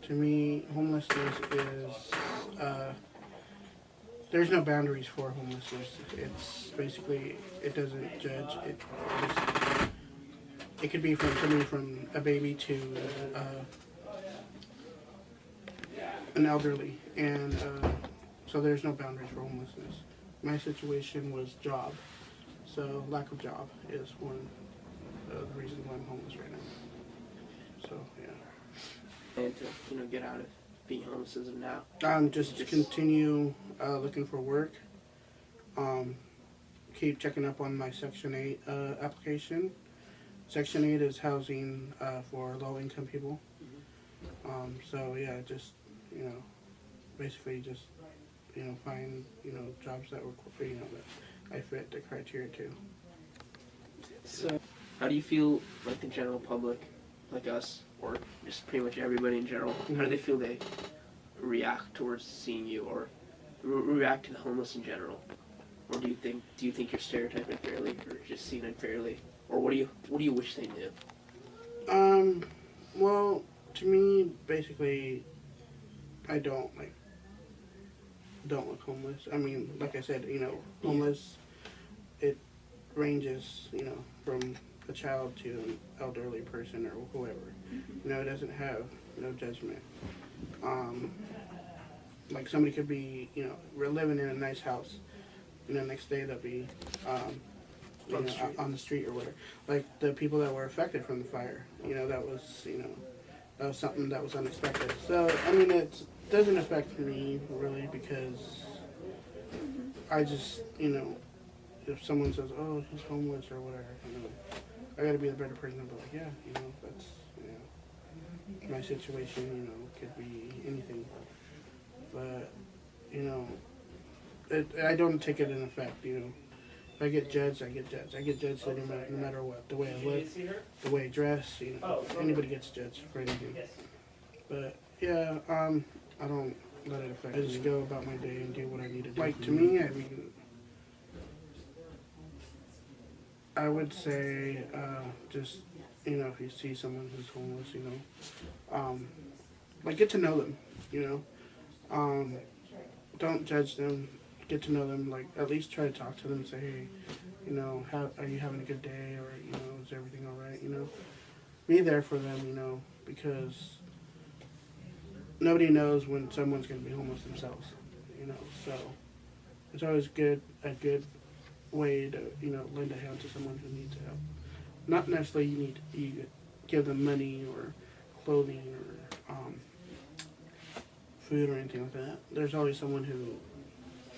To me, homelessness is, there's no boundaries for homelessness. It's basically, it doesn't judge. It could be from somebody from a baby to an elderly, and so there's no boundaries for homelessness. My situation was job, so lack of job is one of the reasons why I'm homeless right now. So yeah. And to get out of being homeless as of now. Just continue looking for work. Keep checking up on my Section 8 application. Section 8 is housing for low-income people. So yeah, just basically just find jobs that were that I fit the criteria to. So, how do you feel like the general public, like us, or just pretty much everybody in general, how do they feel they react towards seeing you, or react to the homeless in general? Or do you think you're stereotyped unfairly, or just seen unfairly, or what do you wish they knew? Well, to me, basically, I don't look homeless. I mean, like I said, homeless, it ranges, from a child to an elderly person or whoever. It doesn't have no judgment. Like somebody could be, we're living in a nice house. Next day they'll be, on the street or whatever. Like the people that were affected from the fire, that was something that was unexpected. So, I mean, it doesn't affect me really because I just, if someone says, oh, he's homeless or whatever, I gotta be the better person to be like, yeah, that's, my situation, could be anything. But, I don't take it in effect, If I get judged, I get judged. I get judged no matter what. The way I look, the way I dress, anybody gets judged for anything. But, yeah, I don't let it affect me. I just go about my day and do what I need to do. Like, to me, I mean, I would say, just, if you see someone who's homeless, like, get to know them, don't judge them, get to know them, like, at least try to talk to them and say, hey, how are you having a good day, or, is everything all right, be there for them, because nobody knows when someone's going to be homeless themselves, so it's always a good way to, lend a hand to someone who needs help. Not necessarily you give them money or clothing or food or anything like that. There's always someone who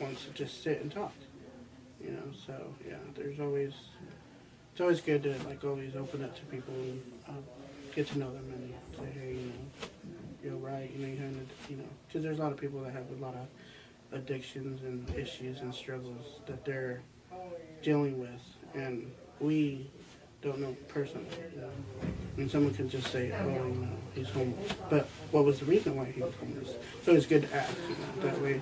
wants to just sit and talk, so yeah, it's always good to always open up to people and get to know them and say, hey, you're right, you having because there's a lot of people that have a lot of addictions and issues and struggles that they're dealing with, and we don't know personally. I mean, someone can just say, oh, he's homeless, but what was the reason why he was homeless? So it's good to ask. That way,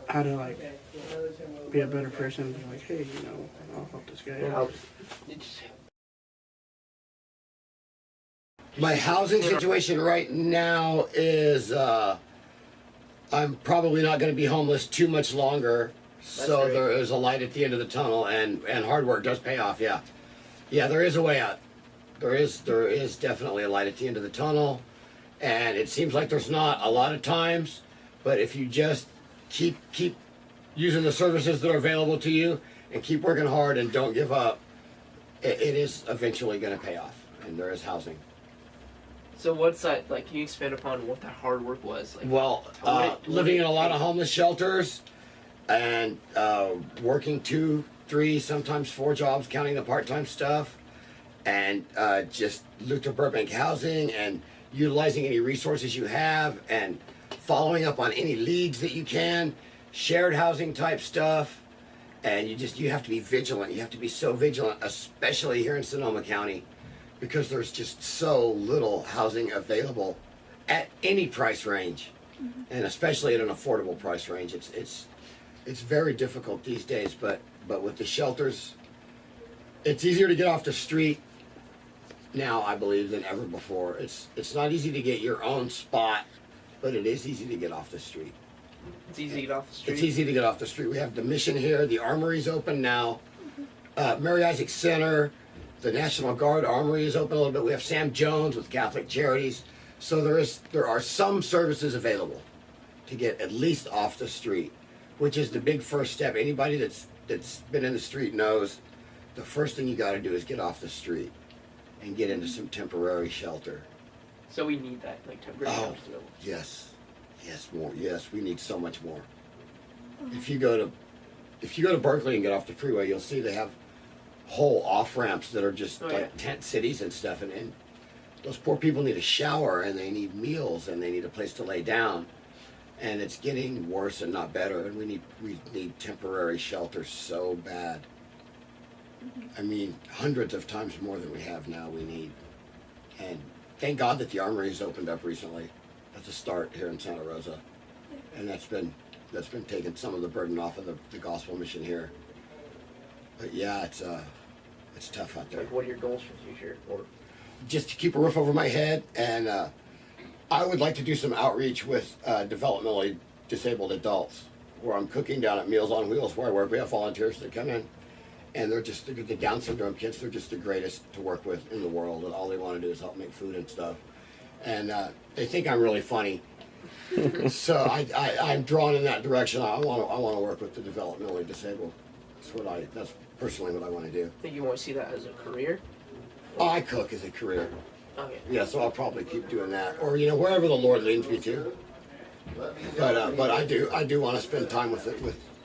how to be a better person. Be like, hey, I'll help this guy out. My housing situation right now is I'm probably not going to be homeless too much longer. So there is a light at the end of the tunnel, and hard work does pay off. Yeah, there is a way out. There is definitely a light at the end of the tunnel, and it seems like there's not a lot of times, but if you just keep using the services that are available to you and keep working hard and don't give up, it is eventually going to pay off, and there is housing. So what's that, can you expand upon what that hard work was? Living in a lot of homeless shelters and working 2, 3, sometimes 4 jobs, counting the part-time stuff, and just Luther Burbank housing and utilizing any resources you have and following up on any leads that you can, shared housing type stuff, and you have to be vigilant. You have to be so vigilant, especially here in Sonoma County, because there's just so little housing available at any price range, and especially at an affordable price range. It's very difficult these days. But with the shelters, it's easier to get off the street now, I believe, than ever before. It's not easy to get your own spot, but it is easy to get off the street. It's easy to get off the street. It's easy to get off the street. We have the Mission here. The Armory's open now. Mary Isaac Center, the National Guard Armory is open a little bit. We have Sam Jones with Catholic Charities. So there are some services available to get at least off the street, which is the big first step. Anybody that's been in the street knows the first thing you got to do is get off the street and get into some temporary shelter. So we need that, like, temporary shelters available. Yes, more. Yes, we need so much more. If you go to Berkeley and get off the freeway, you'll see they have whole off ramps that are just tent cities and stuff, and those poor people need a shower, and they need meals, and they need a place to lay down, and it's getting worse and not better. And we need temporary shelters so bad. I mean, hundreds of times more than we have now. We need, and thank God that the Armory has opened up recently. That's a start here in Santa Rosa, and that's been taking some of the burden off of the gospel mission here. But yeah, it's tough out there. Like, what are your goals for the future? Or just to keep a roof over my head, and I would like to do some outreach with developmentally disabled adults, where I'm cooking down at Meals on Wheels where I work. We have volunteers that come in, and they're the Down syndrome kids. They're just the greatest to work with in the world, and all they want to do is help make food and stuff. And they think I'm really funny, so I'm drawn in that direction. I want to work with the developmentally disabled. That's personally what I want to do. think you want to see that as a career? I cook as a career. Okay. Yeah, so I'll probably keep doing that, or wherever the Lord leads me to. But I do want to spend time with the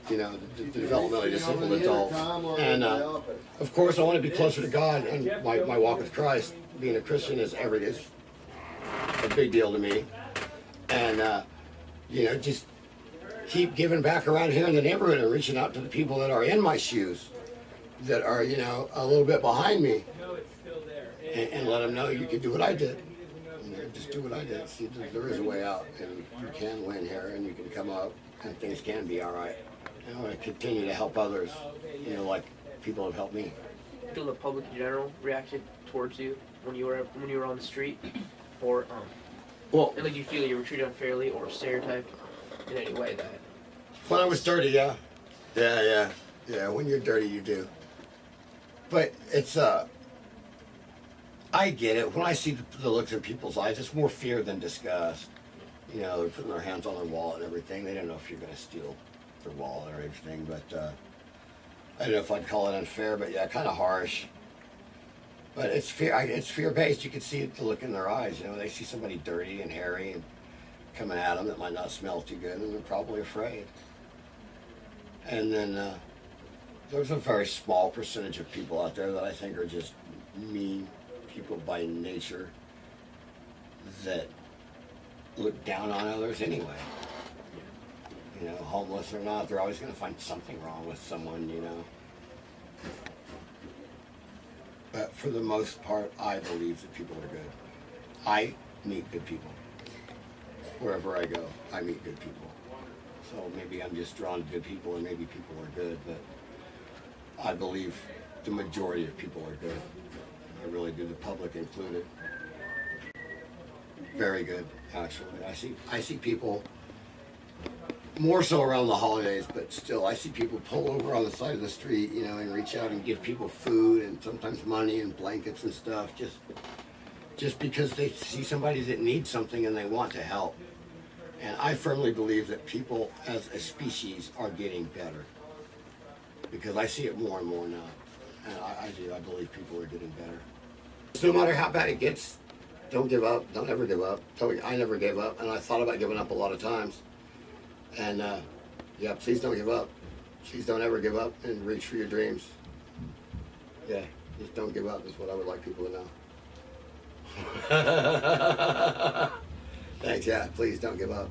developmentally disabled adults, and of course I want to be closer to God, and my walk with Christ. Being a Christian is a big deal to me, and just keep giving back around here in the neighborhood and reaching out to the people that are in my shoes, that are a little bit behind me, and let them know you can do what I did. Just do what I did. See, there is a way out, and you can win here, and you can come up, and things can be all right. And I want to continue to help others, like people have helped me. Feel the public in general reacted towards you when you were on the street, or Well, and like you feel you were treated unfairly or stereotyped in any way that. when I was dirty, yeah. When you're dirty, you do. But it's I get it. When I see the looks in people's eyes, it's more fear than disgust. They're putting their hands on their wallet and everything. They don't know if you're going to steal their wallet or everything. But I don't know if I'd call it unfair, but yeah, kind of harsh. But it's fear. It's fear-based. You can see the look in their eyes. They see somebody dirty and hairy and coming at them that might not smell too good, and they're probably afraid. And then there's a very small percentage of people out there that I think are just mean people by nature that look down on others anyway. Homeless or not, they're always going to find something wrong with someone, But for the most part, I believe that people are good. I meet good people. Wherever I go, I meet good people. So maybe I'm just drawn to good people, and maybe people are good, but I believe the majority of people are good. I really do, the public included. Very good, actually. I see people, more so around the holidays, but still, I see people pull over on the side of the street, and reach out and give people food and sometimes money and blankets and stuff, just because they see somebody that needs something and they want to help. And I firmly believe that people as a species are getting better, because I see it more and more now. And I believe people are getting better. No matter how bad it gets, don't give up. Don't ever give up. I never gave up, and I thought about giving up a lot of times. And please don't give up. Please don't ever give up, and reach for your dreams. Yeah, just don't give up is what I would like people to know. Thanks, yeah, please don't give up.